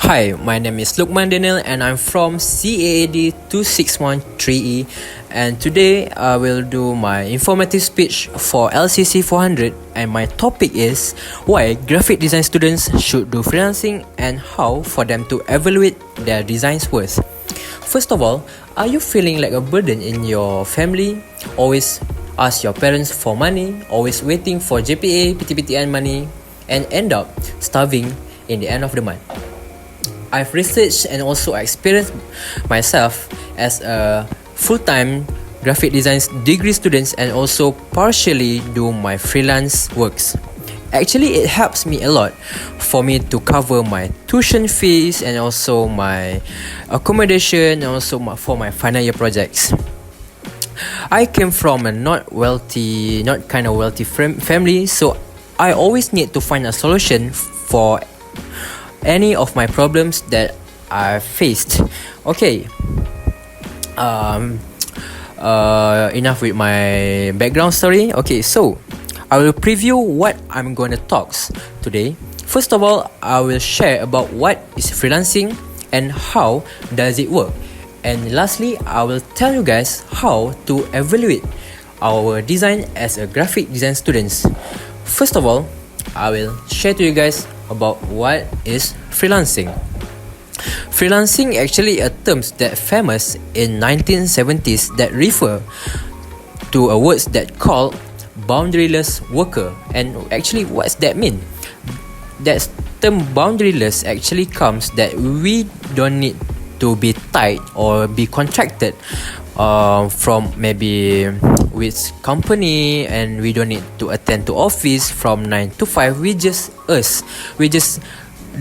Hi, my name is Lukman Daniel and I'm from CAAD 2613E, and today I will do my informative speech for LCC400, and my topic is why graphic design students should do freelancing and how for them to evaluate their design's worth. First of all, are you feeling like a burden in your family? Always ask your parents for money, always waiting for JPA, PTPTN money, and end up starving in the end of the month. I've researched and also experienced myself as a full-time graphic design degree student and also partially do my freelance works. Actually, it helps me a lot for me to cover my tuition fees and also my accommodation and also for my final year projects. I came from a not kind of wealthy family, so I always need to find a solution for any of my problems that I faced. Okay, enough with my background story. Okay, so I will preview what I'm gonna talk today. First of all, I will share about what is freelancing and how does it work. And lastly, I will tell you guys how to evaluate our design as a graphic design students. First of all, I will share to you guys about what is freelancing. Freelancing actually a term that famous in 1970s that refer to a words that called boundaryless worker. And actually, what's that mean? That term boundaryless actually comes that we don't need to be tied or be contracted from maybe with company, and we don't need to attend to office from 9 to 5. We just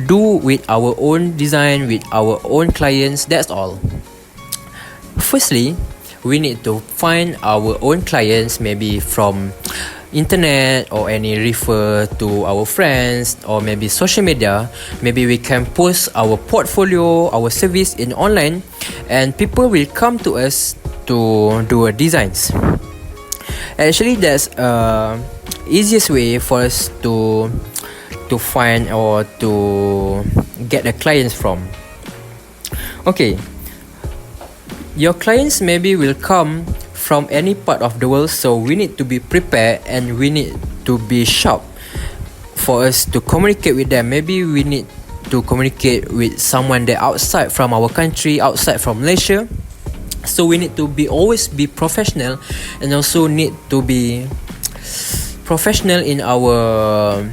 do with our own design, with our own clients. That's all. Firstly, we need to find our own clients, maybe from internet or any refer to our friends or maybe social media. Maybe we can post our portfolio, our service in online, and people will come to us to do designs. Actually, that's easiest way for us to find or to get the clients from. Okay, your clients maybe will come from any part of the world, so we need to be prepared and we need to be sharp for us to communicate with them. Maybe we need to communicate with someone that outside from our country, outside from Malaysia. So we need to always be professional, and also need to be professional in our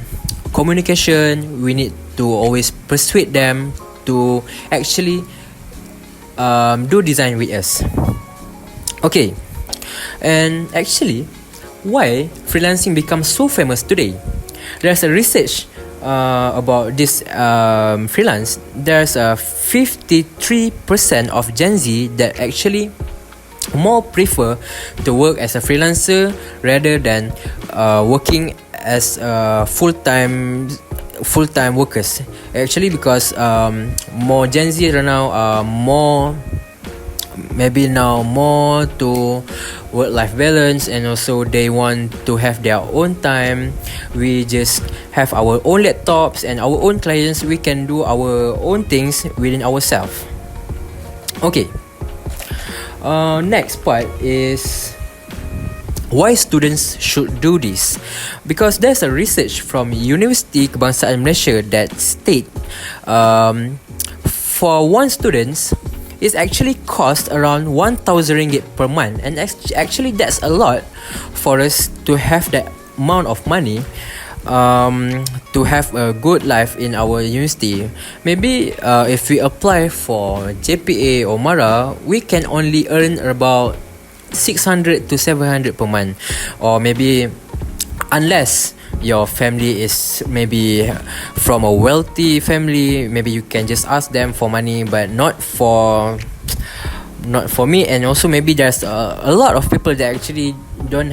communication. We need to always persuade them to actually do design with us. Okay, and actually, why freelancing becomes so famous today? There's a research about this freelance. There's a 53% of Gen Z that actually more prefer to work as a freelancer rather than working as full-time workers. Actually, because more Gen Z right now are more to work-life balance, and also they want to have their own time. We just have our own laptops and our own clients. We can do our own things within ourselves. Okay, next part is why students should do this. Because there's a research from University Kebangsaan Malaysia that state for one student it actually cost around 1,000 ringgit per month, and actually that's a lot for us to have that amount of money to have a good life in our university. Maybe if we apply for JPA or MARA, we can only earn about 600 to 700 per month, or maybe unless your family is maybe from a wealthy family, maybe you can just ask them for money, but not for me. And also maybe there's a lot of people that actually don't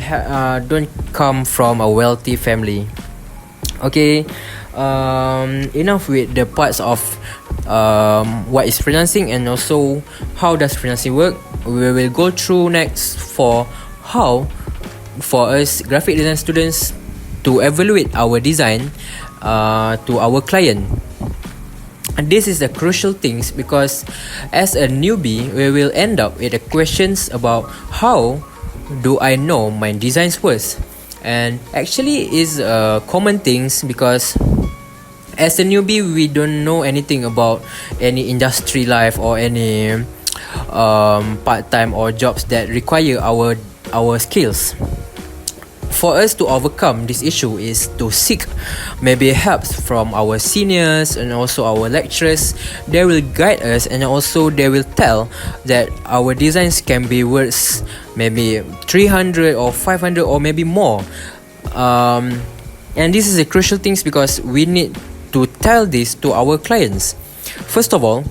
come from a wealthy family. Okay, enough with the parts of what is freelancing and also how does freelancing work. We will go through next for how for us graphic design students to evaluate our design to our client. And this is the crucial things because as a newbie, we will end up with the questions about how do I know my design's worth? And actually is common things because as a newbie, we don't know anything about any industry life or any part-time or jobs that require our skills. For us to overcome this issue is to seek maybe help from our seniors and also our lecturers. They will guide us and also they will tell that our designs can be worth maybe 300 or 500 or maybe more. And this is a crucial things because we need to tell this to our clients. First of all,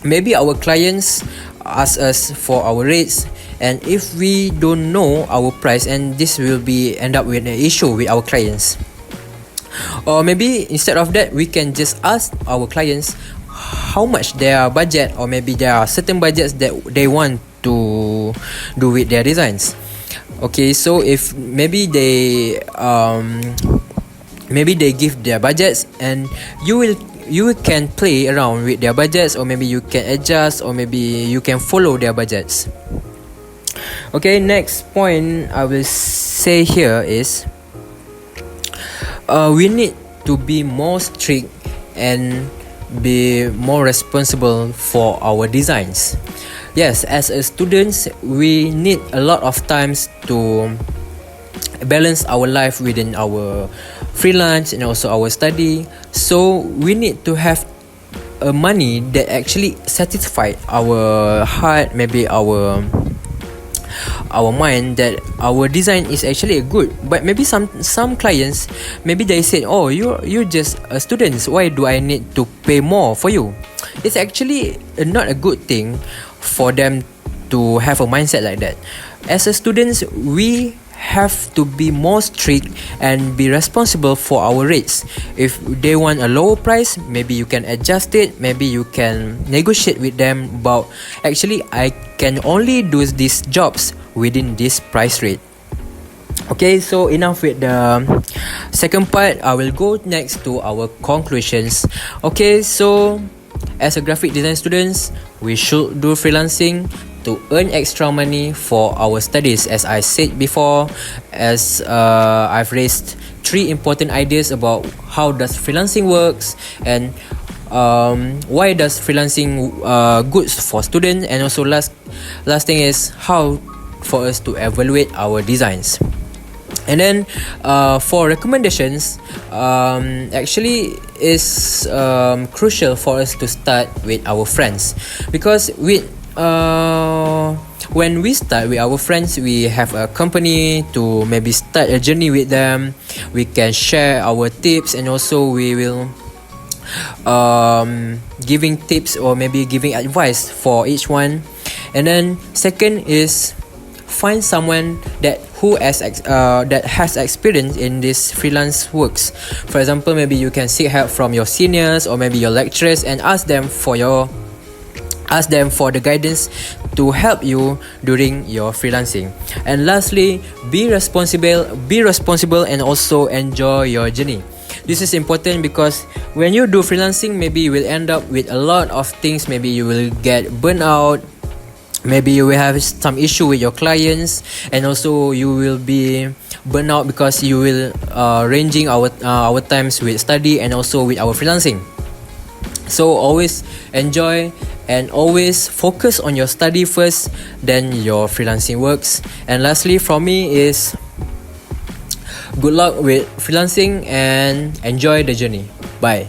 maybe our clients ask us for our rates, and if we don't know our price, and this will be end up with an issue with our clients. Or maybe instead of that, we can just ask our clients how much their budget, or maybe there are certain budgets that they want to do with their designs. Okay, so if maybe they give their budgets, and you can play around with their budgets, or maybe you can adjust, or maybe you can follow their budgets. Okay, next point I will say here is we need to be more strict and be more responsible for our designs. Yes, as a students, we need a lot of times to balance our life within our freelance and also our study. So we need to have a money that actually satisfy our heart, maybe our mind, that our design is actually good. But maybe some clients, maybe they said, oh, you're just a student, why do I need to pay more for you? It's actually not a good thing for them to have a mindset like that. As a students, we have to be more strict and be responsible for our rates. If they want a lower price, maybe you can adjust it, maybe you can negotiate with them about, actually I can only do these jobs within this price rate. Okay, so enough with the second part. I will go next to our conclusions. Okay, so as a graphic design students, we should do freelancing to earn extra money for our studies. As I said before, as I've raised 3 important ideas about how does freelancing works, and why does freelancing good for students, and also last thing is how for us to evaluate our designs. And then for recommendations, actually is crucial for us to start with our friends, because when we start with our friends, we have a company to maybe start a journey with them. We can share our tips, and also we will giving tips or maybe giving advice for each one. And then second is find someone that has experience in this freelance works. For example, maybe you can seek help from your seniors or maybe your lecturers and ask them for the guidance to help you during your freelancing. And lastly, be responsible and also enjoy your journey. This is important because when you do freelancing, maybe you will end up with a lot of things. Maybe you will get burnt out, maybe you will have some issue with your clients, and also you will be burnt out because you will ranging our times with study and also with our freelancing. So always enjoy and always focus on your study first, then your freelancing works. And lastly from me is good luck with freelancing and enjoy the journey. Bye.